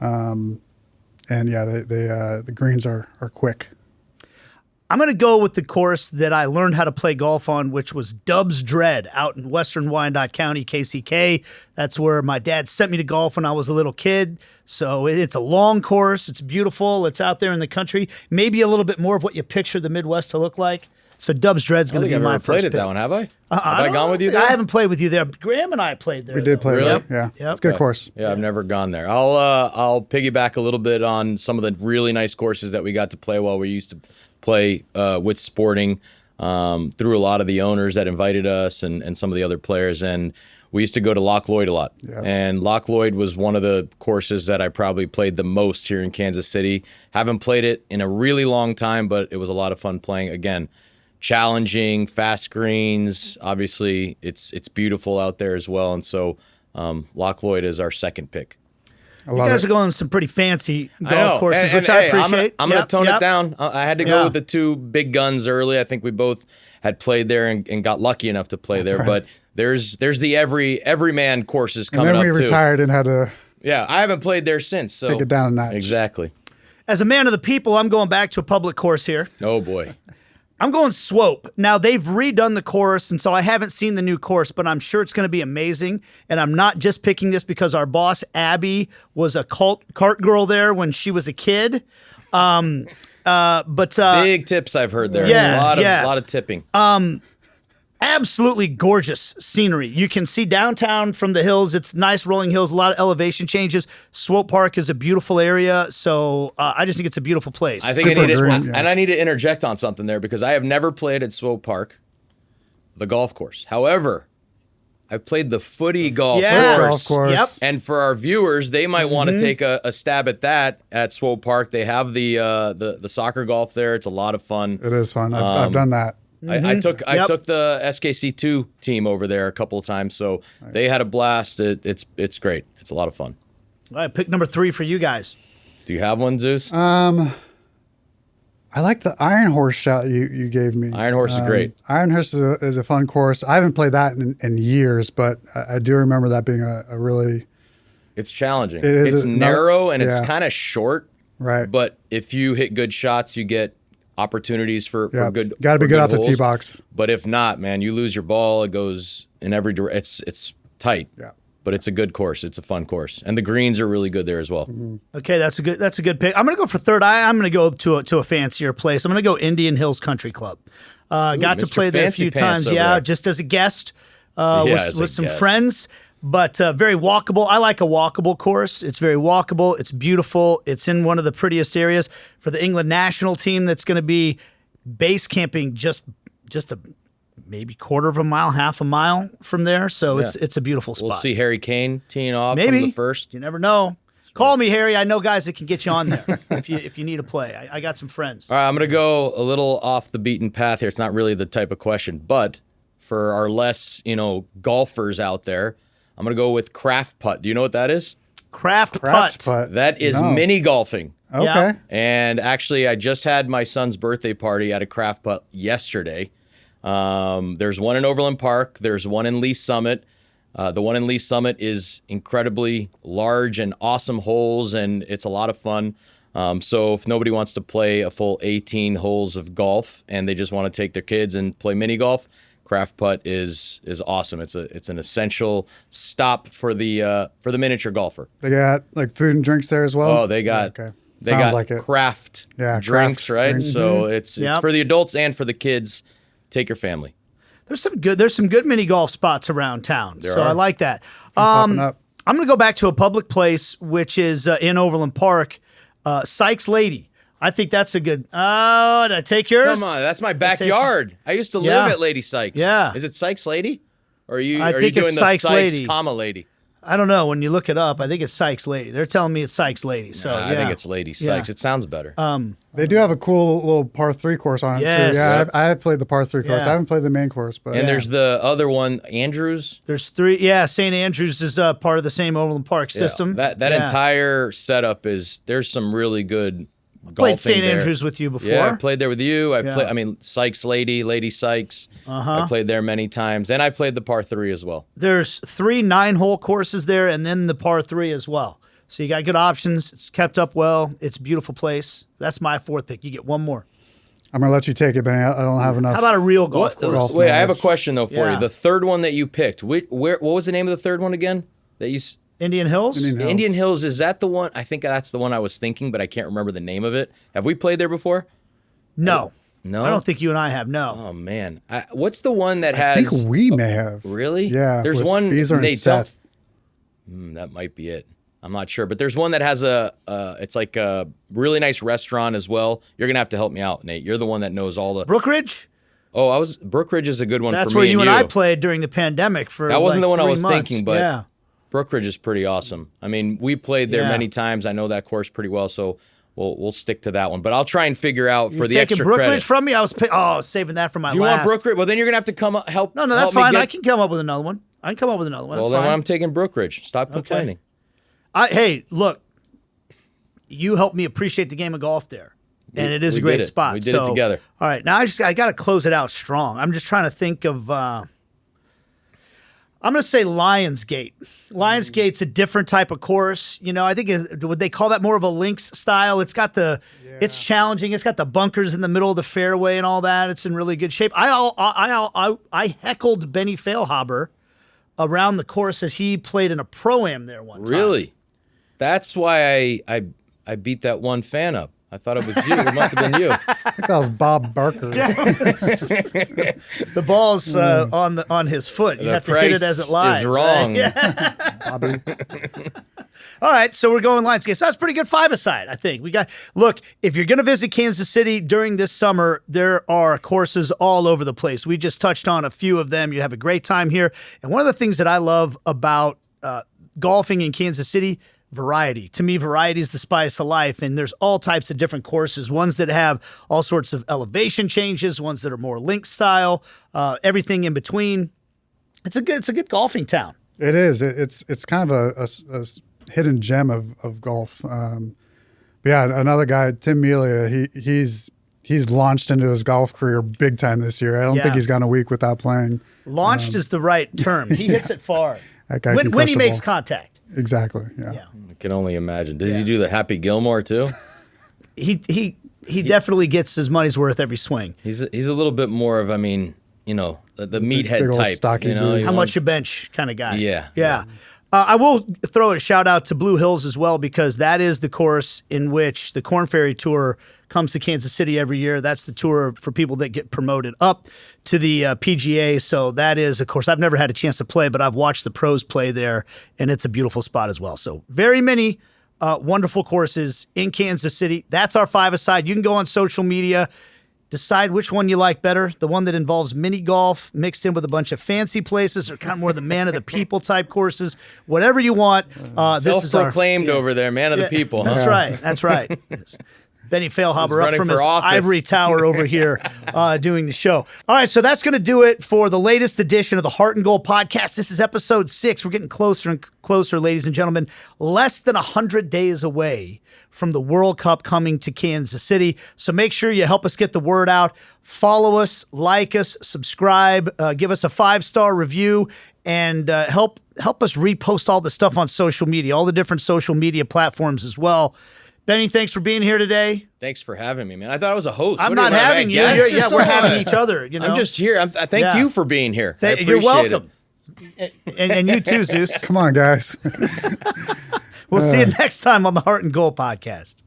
and the greens are quick. I'm going to go with the course that I learned how to play golf on, which was Dubs Dread out in western Wyandotte County, KCK. That's where my dad sent me to golf when I was a little kid. So it's a long course. It's beautiful. It's out there in the country. Maybe a little bit more of what you picture the Midwest to look like. So Dubs Dread's going to be my first played pick. at that one, have I? Have I gone with you there? I haven't played with you there. Graham and I played there. We did play Really? there. Yeah. Yep. It's a good course. Yeah, I've never gone there. I'll piggyback a little bit on some of the really nice courses that we got to play while we used to play with Sporting through a lot of the owners that invited us and some of the other players. And we used to go to Loch Lloyd a lot. Yes. And Loch Lloyd was one of the courses that I probably played the most here in Kansas City. Haven't played it in a really long time, but it was a lot of fun playing. Again, challenging, fast greens. Obviously, it's beautiful out there as well. And so Loch Lloyd is our second pick. You guys are going some pretty fancy I golf know. courses, And which I appreciate. I'm going to tone it down. I had to go Yeah. with the two big guns early. I think we both had played there and got lucky enough to play there. right. But there's the everyman courses And coming then up we too. retired and had to Yeah, I haven't played there since. So take it down a notch. Exactly. As a man of the people, I'm going back to a public course here. Oh boy. I'm going Swope. Now, they've redone the course, and so I haven't seen the new course, but I'm sure it's going to be amazing. And I'm not just picking this because our boss, Abby, was a cart girl there when she was a kid. Big tips I've heard there. Yeah, a lot of tipping. Absolutely gorgeous scenery. You can see downtown from the hills. It's nice rolling hills, a lot of elevation changes. Swope Park is a beautiful area, so I just think it's a beautiful place. I think Super I need green, to, yeah. and I need to interject on something there because I have never played at Swope Park, the golf course. However, I've played the footy golf Yeah. course. Golf course. Yep. And for our viewers, they might want to take a stab at that at Swope Park. They have the soccer golf there. It's a lot of fun. It is fun. I've done that. I took Yep. the SKC2 team over there a couple of times, so they had a blast. It's great. It's a lot of fun. All right, pick number 3 for you guys. Do you have one, Zeus? I like the Iron Horse shot you gave me. Iron Horse is great. Iron Horse is a fun course. I haven't played that in years, but I do remember that being a really It's challenging. It is It's narrow and it's yeah. kind of short. right. But if you hit good shots, you get opportunities for good. Got to be for good off the holes. tee box. But if not, man, you lose your ball. It goes in every direction. It's tight. Yeah. But it's a good course. It's a fun course, and the greens are really good there as well. Okay, that's a good pick. I'm going to go for third. I'm going to go to a fancier place. I'm going to go Indian Hills Country Club. Got to Mr. play there a Fancy few Pants times. over Yeah, there. just as a guest as a with some guest. friends. But very walkable. I like a walkable course. It's very walkable. It's beautiful. It's in one of the prettiest areas for the England national team. That's going to be base camping just a maybe quarter of a mile, half a mile from there. So it's a beautiful spot. We'll see Harry Kane teeing off Maybe from the first. You never know. Call me, Harry. I know guys that can get you on there if you need to play. I got some friends. All right, I'm going to go a little off the beaten path here. It's not really the type of question, but for our less, golfers out there, I'm going to go with craft putt. Do you know what that is? Craft Craft putt. putt. That is No. mini golfing. Okay. Yeah. And actually, I just had my son's birthday party at a craft putt yesterday. There's one in Overland Park. There's one in Lee Summit. The one in Lee Summit is incredibly large and awesome holes, and it's a lot of fun. So if nobody wants to play a full 18 holes of golf and they just want to take their kids and play mini golf, craft putt is awesome. It's an essential stop for the miniature golfer. They got like food and drinks there as well. Oh, they got Okay. they Sounds got like it. craft Yeah, drinks, craft right? drinks. So it's Yep. for the adults and for the kids. Take your family. There's some good mini golf spots around town. There So I are. like that. Popping up. I'm going to go back to a public place, which is in Overland Park, Sykes Lady. I think that's a good. Oh, did I take yours? Come on, that's my backyard. I used to live Yeah. at Lady Sykes. Yeah. Is it Sykes Lady? Or are you I think doing it's the Sykes Lady. comma Lady? I don't know. When you look it up, I think it's Sykes Lady. They're telling me it's Sykes Lady. So I think it's Lady Sykes. Yeah. It sounds better. They do have a cool little par 3 course on it Yes. too. Yeah, Yep. I have played the par 3 course. Yeah. I haven't played the main course, but and there's the other one, Andrews. There's 3. Yeah, St. Andrews is part of the same Overland Park system. That Yeah. entire setup there's some really good golfing Played St. there. Andrews with you before. Yeah, I played there with you. Yeah. I mean, Sykes Lady Sykes. I played there many times, and I played the par 3 as well. There's 3 9-hole courses there, and then the par 3 as well. So you got good options. It's kept up well. It's a beautiful place. That's my 4th pick. You get one more. I'm gonna let you take it, Benny. I don't have enough. How about a real golf course? Golf Wait, I have a knowledge. question though for Yeah. you. The third one that you picked, what was the name of the third one again? That you Indian Hills? Indian Hills, is that the one? I think that's the one I was thinking, but I can't remember the name of it. Have we played there before? No. No. I don't think you and I have, no. Oh man, what's the one that I has? think we may have. Really? Yeah. There's with one. Beezer and Nate, tell- Seth. that might be it. I'm not sure, but there's one that has it's like a really nice restaurant as well. You're gonna have to help me out, Nate. You're the one that knows all the. Brookridge? Brookridge is a good one. That's for where me you and you. I played during the pandemic for That wasn't like the one I 3 was months. thinking, but yeah. Brookridge is pretty awesome. I mean, we played there Yeah. many times. I know that course pretty well, so we'll stick to that one. But I'll try and figure out for You're the taking extra Brookridge credit. from me? I was saving that for my Do you last. want Brookridge? Well, then you're gonna have to come up, help. No, that's help me fine. get- I can come up with another one. I can come up with another one. Well, That's then fine. I'm taking Brookridge. Stop complaining. Hey, look, you helped me appreciate the game of golf there, and it is we a great did it. spot. We did it together. All right, now I got to close it out strong. I'm just trying to think of. I'm going to say Lionsgate. Lionsgate's a different type of course. You know, I think would they call that more of a links style? It's got it's challenging. It's got the bunkers in the middle of the fairway and all that. It's in really good shape. I heckled Benny Feilhaber around the course as he played in a pro-am there one time. Really? That's why I beat that one fan up. I thought it was you. It must have been you. I think that was Bob Barker. The ball's on his foot. You The have to hit it price as it lies. is wrong. Right? Yeah. Bobby. All right, so we're going Lionsgate. So that's pretty good five-a-side, I think. Look, if you're going to visit Kansas City during this summer, there are courses all over the place. We just touched on a few of them. You have a great time here. And one of the things that I love about golfing in Kansas City, variety. To me, variety is the spice of life, and there's all types of different courses, ones that have all sorts of elevation changes, ones that are more link style, everything in between. It's a good golfing town. It is. It's kind of a hidden gem of golf. But yeah, another guy, Tim Melia, he's launched into his golf career big time this year. I don't think he's gone a week without playing. Launched is the right term. He hits it far. That guy when can crush he the makes ball. contact. Exactly. Yeah. I can only imagine. Does he do the Happy Gilmore too? He definitely gets his money's worth every swing. He's a little bit more of, I mean, you know, the big meathead old type. stocky You know, dude. How much a bench kind of guy. Yeah. I will throw a shout out to Blue Hills as well, because that is the course in which the Corn Ferry Tour comes to Kansas City every year. That's the tour for people that get promoted up to the PGA. So that is, of course, I've never had a chance to play, but I've watched the pros play there, and it's a beautiful spot as well. So very many wonderful courses in Kansas City. That's our five-a-side. You can go on social media, decide which one you like better, the one that involves mini golf mixed in with a bunch of fancy places, or kind of more the man of the people type courses, whatever you want. This is our Self-proclaimed over there, man of the people. That's Huh? right. That's right. Benny Feilhaber up running from for his office. ivory tower over here doing the show. All right, so that's going to do it for the latest edition of the Heart and Goal podcast. This is episode 6. We're getting closer and closer, ladies and gentlemen. Less than 100 days away from the World Cup coming to Kansas City. So make sure you help us get the word out. Follow us, like us, subscribe, give us a 5-star review, and help us repost all the stuff on social media, all the different social media platforms as well. Benny, thanks for being here today. Thanks for having me, man. I thought I was a host. I'm What not am I, having a you. guest You're- or yeah, we're something? having each other. You know, I'm just here. Thank Yeah. you for being here. I You're appreciate welcome. it. And you too, Zeus. Come on, guys. We'll see you next time on the Heart and Goal podcast.